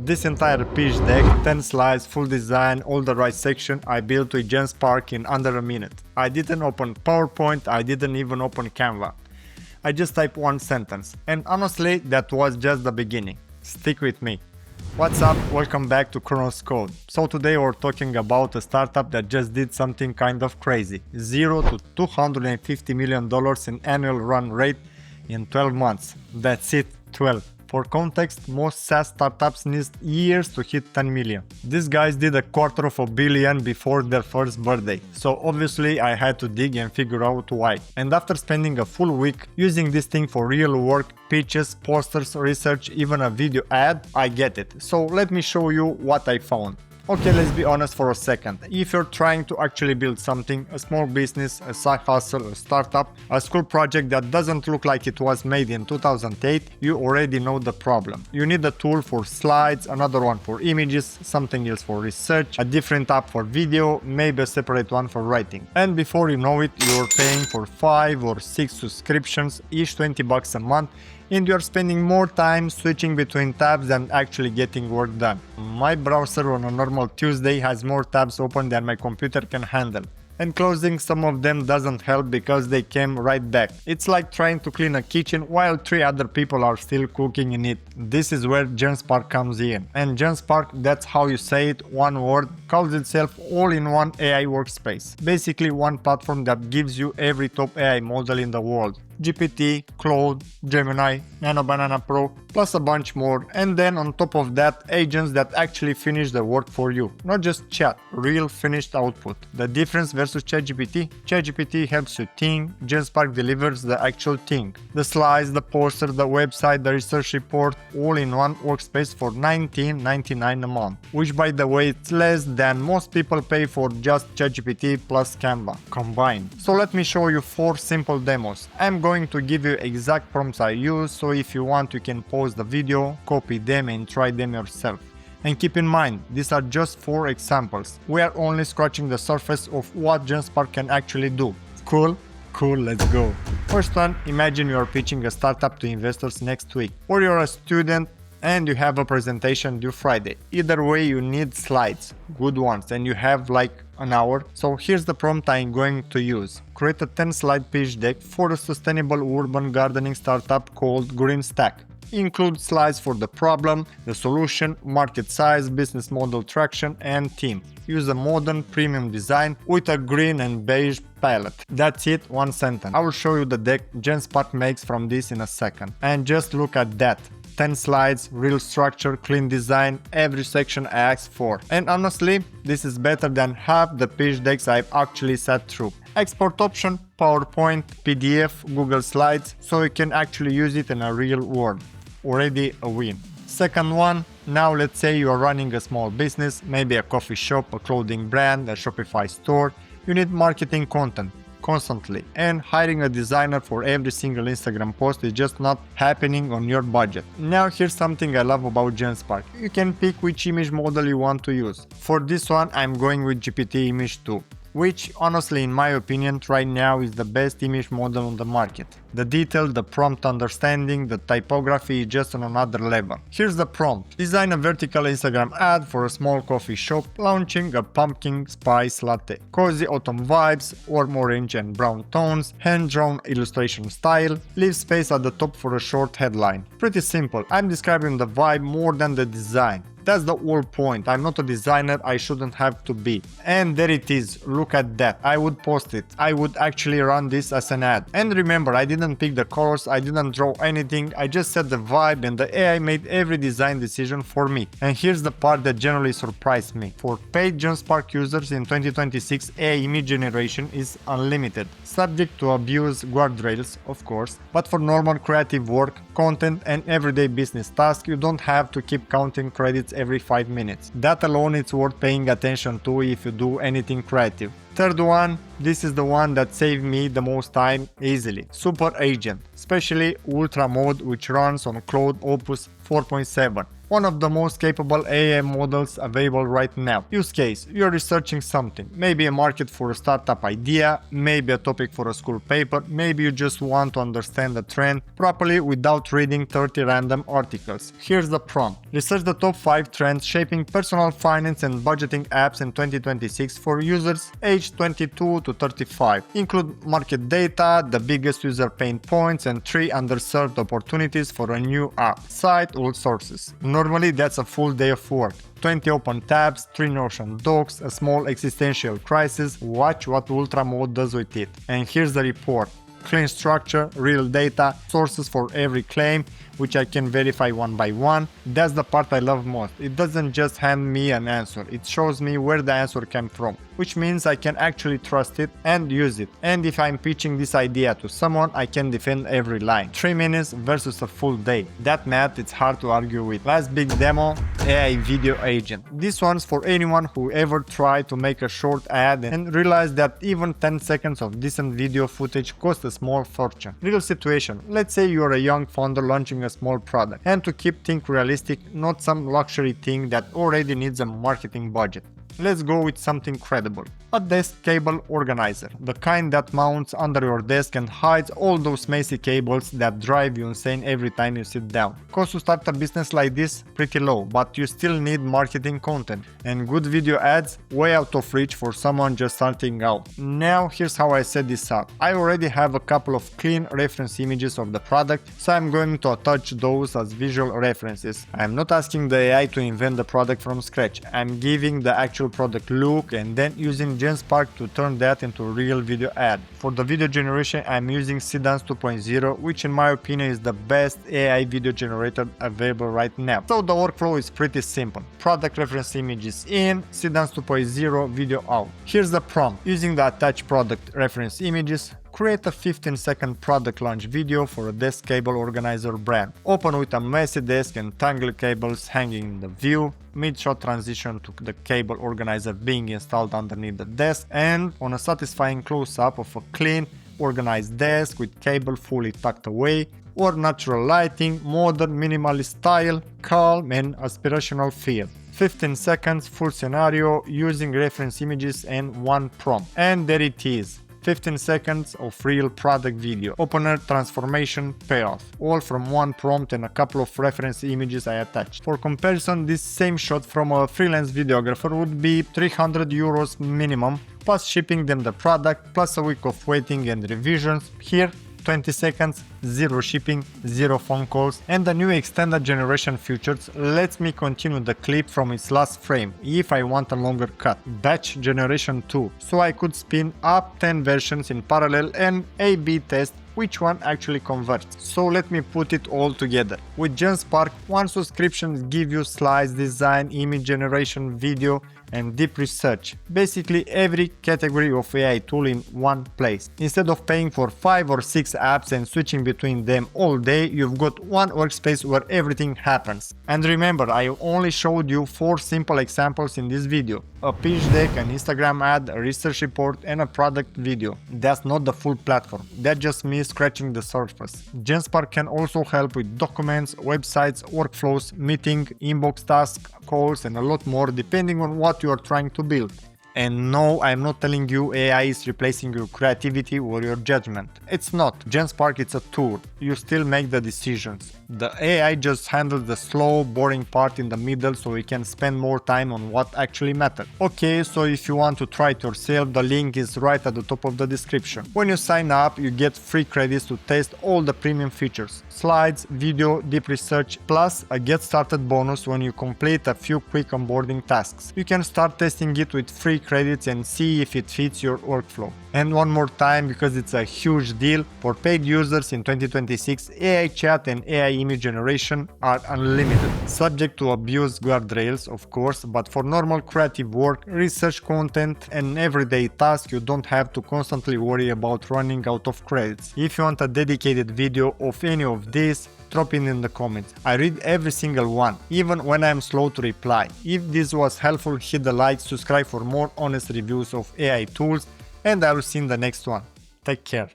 This entire pitch deck, 10 slides, full design, all the right section, I built with Genspark in under a minute. I didn't open PowerPoint, I didn't even open Canva. I just typed one sentence. And honestly, that was just the beginning. Stick with me. What's up? Welcome back to Chronos Code. So today we're talking about a startup that just did something kind of crazy. $0 to $250 million in annual run rate in 12 months. That's it, 12. For context, most SaaS startups need years to hit 10 million. These guys did $250 million before their first birthday, so obviously I had to dig and figure out why. And after spending a full week using this thing for real work, pitches, posters, research, even a video ad, I get it. So let me show you what I found. Okay, let's be honest for a second. If you're trying to actually build something, a small business, a side hustle, a startup, a school project that doesn't look like it was made in 2008, you already know the problem. You need a tool for slides, another one for images, something else for research, a different app for video, maybe a separate one for writing. And before you know it, you're paying for 5 or 6 subscriptions, each $20 a month, and you're spending more time switching between tabs than actually getting work done. My browser on a normal Tuesday has more tabs open than my computer can handle. And closing some of them doesn't help because they came right back. It's like trying to clean a kitchen while 3 other people are still cooking in it. This is where Genspark comes in. And Genspark, that's how you say it, one word, calls itself all-in-one AI workspace. Basically one platform that gives you every top AI model in the world. GPT, Claude, Gemini, Nano Banana Pro, plus a bunch more, and then on top of that, agents that actually finish the work for you, not just chat, real finished output. The difference versus ChatGPT? ChatGPT helps you think, Genspark delivers the actual thing. The slides, the poster, the website, the research report, all in one workspace for $19.99 a month, which by the way it's less than most people pay for just ChatGPT plus Canva combined. So let me show you 4 simple demos. I'm going to give you exact prompts I use, so if you want you can pause the video, copy them and try them yourself. And keep in mind, these are just 4 examples. We are only scratching the surface of what Genspark can actually do. Cool? Cool, let's go. First one, imagine you are pitching a startup to investors next week, or you're a student and you have a presentation due Friday. Either way, you need slides, good ones, and you have like an hour. So here's the prompt I'm going to use. Create a 10-slide pitch deck for a sustainable urban gardening startup called Green Stack. Include slides for the problem, the solution, market size, business model traction, and team. Use a modern premium design with a green and beige palette. That's it, one sentence. I will show you the deck Genspark makes from this in a second. And just look at that. 10 slides, real structure, clean design, every section I asked for. And honestly, this is better than half the pitch decks I've actually sat through. Export option, PowerPoint, PDF, Google Slides, so you can actually use it in a real world. Already a win. Second one, now let's say you are running a small business, maybe a coffee shop, a clothing brand, a Shopify store. You need marketing content constantly, and hiring a designer for every single Instagram post is just not happening on your budget. Now here's something I love about Genspark. You can pick which image model you want to use. For this one I'm going with GPT Image 2, which honestly in my opinion right now is the best image model on the market. The detail, the prompt understanding, the typography is just on another level. Here's the prompt. Design a vertical Instagram ad for a small coffee shop launching a pumpkin spice latte. Cozy autumn vibes, warm orange and brown tones, hand-drawn illustration style, leave space at the top for a short headline. Pretty simple. I'm describing the vibe more than the design. That's the whole point. I'm not a designer, I shouldn't have to be. And there it is, look at that. I would post it. I would actually run this as an ad. And remember, I didn't pick the colors, I didn't draw anything, I just set the vibe and the AI made every design decision for me. And here's the part that generally surprised me. For paid Genspark users in 2026, AI image generation is unlimited. Subject to abuse guardrails, of course, but for normal creative work, content and everyday business tasks, you don't have to keep counting credits every 5 minutes. That alone is worth paying attention to if you do anything creative. Third one, this is the one that saved me the most time easily. Super Agent, especially Ultra mode which runs on Claude Opus 4.7. one of the most capable AI models available right now. Use case: you're researching something, maybe a market for a startup idea, maybe a topic for a school paper, maybe you just want to understand the trend properly without reading 30 random articles. Here's the prompt: research the top 5 trends shaping personal finance and budgeting apps in 2026 for users aged 22 to 35. Include market data, the biggest user pain points, and 3 underserved opportunities for a new app. Cite all sources. Normally that's a full day of work. 20 open tabs, 3 Notion docs, a small existential crisis. Watch what Ultra Mode does with it. And here's the report. Clean structure, real data, sources for every claim, which I can verify one by one. That's the part I love most. It doesn't just hand me an answer, it shows me where the answer came from, which means I can actually trust it and use it. And if I'm pitching this idea to someone, I can defend every line. 3 minutes versus a full day. That math it's hard to argue with. Last big demo, AI video agent. This one's for anyone who ever tried to make a short ad and realized that even 10 seconds of decent video footage costs a small fortune. Real situation: let's say you're a young founder launching a small product, and to keep things realistic, not some luxury thing that already needs a marketing budget. Let's go with something credible. A desk cable organizer, the kind that mounts under your desk and hides all those messy cables that drive you insane every time you sit down. Cost to start a business like this? Pretty low, but you still need marketing content, and good video ads way out of reach for someone just starting out. Now here's how I set this up. I already have a couple of clean reference images of the product, so I'm going to attach those as visual references. I'm not asking the AI to invent the product from scratch. I'm giving the actual product look and then using Genspark to turn that into a real video ad. For the video generation, I'm using Seedance 2.0, which in my opinion is the best AI video generator available right now. So the workflow is pretty simple. Product reference images in, Seedance 2.0 video out. Here's the prompt. Using the attached product reference images, create a 15-second product launch video for a desk cable organizer brand. Open with a messy desk and tangled cables hanging in the view. Mid-shot transition to the cable organizer being installed underneath the desk, and on a satisfying close-up of a clean, organized desk with cable fully tucked away, or natural lighting, modern minimalist style, calm and aspirational feel. 15 seconds full scenario using reference images and one prompt. And there it is. 15 seconds of real product video, opener, transformation, payoff, all from one prompt and a couple of reference images I attached. For comparison, this same shot from a freelance videographer would be 300 euros minimum, plus shipping them the product, plus a week of waiting and revisions. Here, 20 seconds, 0 shipping, 0 phone calls, and the new extended generation features lets me continue the clip from its last frame if I want a longer cut. Batch generation 2, so I could spin up 10 versions in parallel and A/B test which one actually converts. So let me put it all together. With Genspark, one subscription gives you slides, design, image generation, video, and deep research. Basically every category of AI tool in one place. Instead of paying for 5 or 6 apps and switching between them all day, you've got one workspace where everything happens. And remember, I only showed you 4 simple examples in this video. A pitch deck, an Instagram ad, a research report, and a product video. That's not the full platform. That's just me scratching the surface. Genspark can also help with documents, websites, workflows, meeting, inbox tasks, calls, and a lot more depending on what you are trying to build. And no, I'm not telling you AI is replacing your creativity or your judgment. It's not. Genspark is a tool. You still make the decisions. The AI just handles the slow, boring part in the middle so you can spend more time on what actually matters. Okay, so if you want to try it yourself, the link is right at the top of the description. When you sign up, you get free credits to test all the premium features. Slides, video, deep research, plus a get started bonus when you complete a few quick onboarding tasks. You can start testing it with free credits and see if it fits your workflow. And one more time, because it's a huge deal, for paid users in 2026, AI chat and AI image generation are unlimited. Subject to abuse guardrails, of course, but for normal creative work, research content and everyday tasks, you don't have to constantly worry about running out of credits. If you want a dedicated video of any of these, drop it in the comments. I read every single one, even when I am slow to reply. If this was helpful, hit the like, subscribe for more honest reviews of AI tools, and I will see you in the next one. Take care.